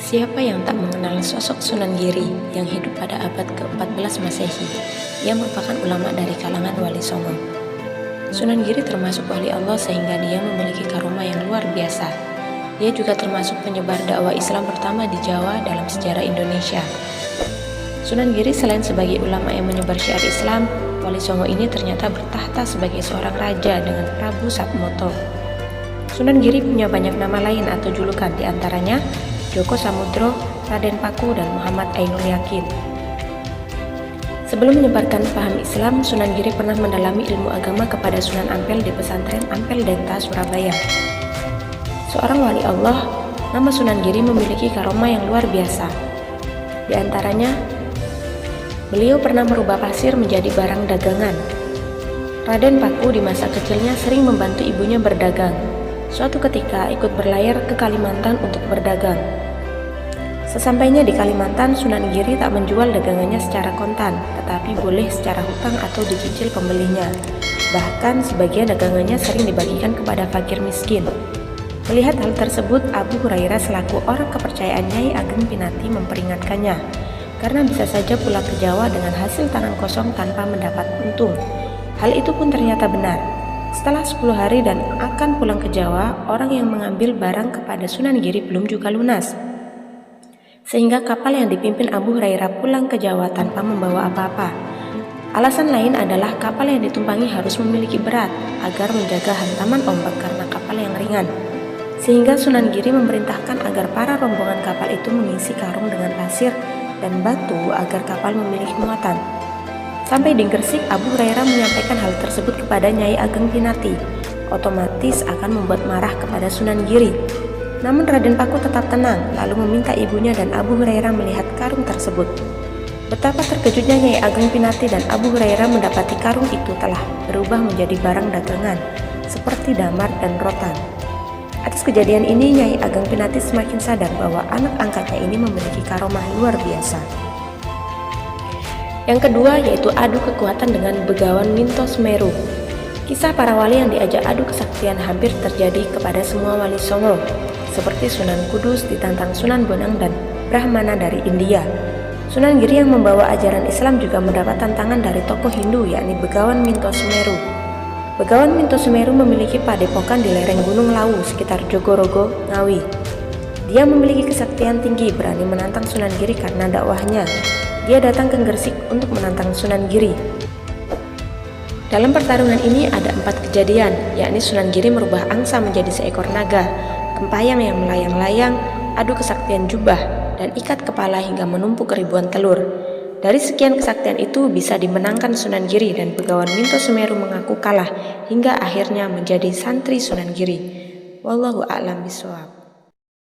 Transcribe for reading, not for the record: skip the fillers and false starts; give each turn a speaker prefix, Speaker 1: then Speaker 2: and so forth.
Speaker 1: Siapa yang tak mengenal sosok Sunan Giri yang hidup pada abad ke-14 Masehi? Ia merupakan ulama dari kalangan Wali Songo. Sunan Giri termasuk wali Allah sehingga dia memiliki karomah yang luar biasa. Dia juga termasuk penyebar dakwah Islam pertama di Jawa dalam sejarah Indonesia. Sunan Giri selain sebagai ulama yang menyebar syiar Islam, Wali Songo ini ternyata bertahta sebagai seorang raja dengan Prabu Satmoto. Sunan Giri punya banyak nama lain atau julukan, diantaranya Joko Samudro, Raden Paku, dan Muhammad Ainul Yakin. Sebelum menyebarkan paham Islam, Sunan Giri pernah mendalami ilmu agama kepada Sunan Ampel di pesantren Ampel Denta, Surabaya. Seorang wali Allah, nama Sunan Giri memiliki karomah yang luar biasa. Di antaranya, beliau pernah merubah pasir menjadi barang dagangan. Raden Paku di masa kecilnya sering membantu ibunya berdagang. Suatu ketika ikut berlayar ke Kalimantan untuk berdagang. Sesampainya di Kalimantan, Sunan Giri tak menjual dagangannya secara kontan, tetapi boleh secara hutang atau dicicil pembelinya. Bahkan sebagian dagangannya sering dibagikan kepada fakir miskin. Melihat hal tersebut, Abu Hurairah selaku orang kepercayaan Nyai Ageng Pinati memperingatkannya, karena bisa saja pulang ke Jawa dengan hasil tangan kosong tanpa mendapat untung. Hal itu pun ternyata benar. Setelah 10 hari dan akan pulang ke Jawa, orang yang mengambil barang kepada Sunan Giri belum juga lunas. Sehingga kapal yang dipimpin Abu Hurairah pulang ke Jawa tanpa membawa apa-apa. Alasan lain adalah kapal yang ditumpangi harus memiliki berat agar menjaga hantaman ombak karena kapal yang ringan. Sehingga Sunan Giri memerintahkan agar para rombongan kapal itu mengisi karung dengan pasir dan batu agar kapal memiliki muatan. Sampai di Gresik, Abu Hurairah menyampaikan hal tersebut kepada Nyai Ageng Pinati. Otomatis akan membuat marah kepada Sunan Giri. Namun Raden Paku tetap tenang, lalu meminta ibunya dan Abu Hurairah melihat karung tersebut. Betapa terkejutnya Nyai Ageng Pinati dan Abu Hurairah mendapati karung itu telah berubah menjadi barang dagangan, seperti damar dan rotan. Atas kejadian ini, Nyai Ageng Pinati semakin sadar bahwa anak angkatnya ini memiliki karomah luar biasa. Yang kedua yaitu adu kekuatan dengan Begawan Minto Semeru. Kisah para wali yang diajak adu kesaktian hampir terjadi kepada semua wali Songo, seperti Sunan Kudus ditantang Sunan Bonang dan Brahmana dari India. Sunan Giri yang membawa ajaran Islam juga mendapat tantangan dari tokoh Hindu yakni Begawan Minto Semeru. Begawan Minto Semeru memiliki padepokan di lereng Gunung Lawu sekitar Jogorogo, Ngawi. Dia memiliki kesaktian tinggi, berani menantang Sunan Giri karena dakwahnya. Dia datang ke Gresik untuk menantang Sunan Giri. Dalam pertarungan ini ada 4 kejadian, yakni Sunan Giri merubah angsa menjadi seekor naga, kempayang yang melayang-layang, adu kesaktian jubah, dan ikat kepala hingga menumpuk ribuan telur. Dari sekian kesaktian itu bisa dimenangkan Sunan Giri dan Begawan Minto Semeru mengaku kalah hingga akhirnya menjadi santri Sunan Giri. Wallahu a'lam bishawab.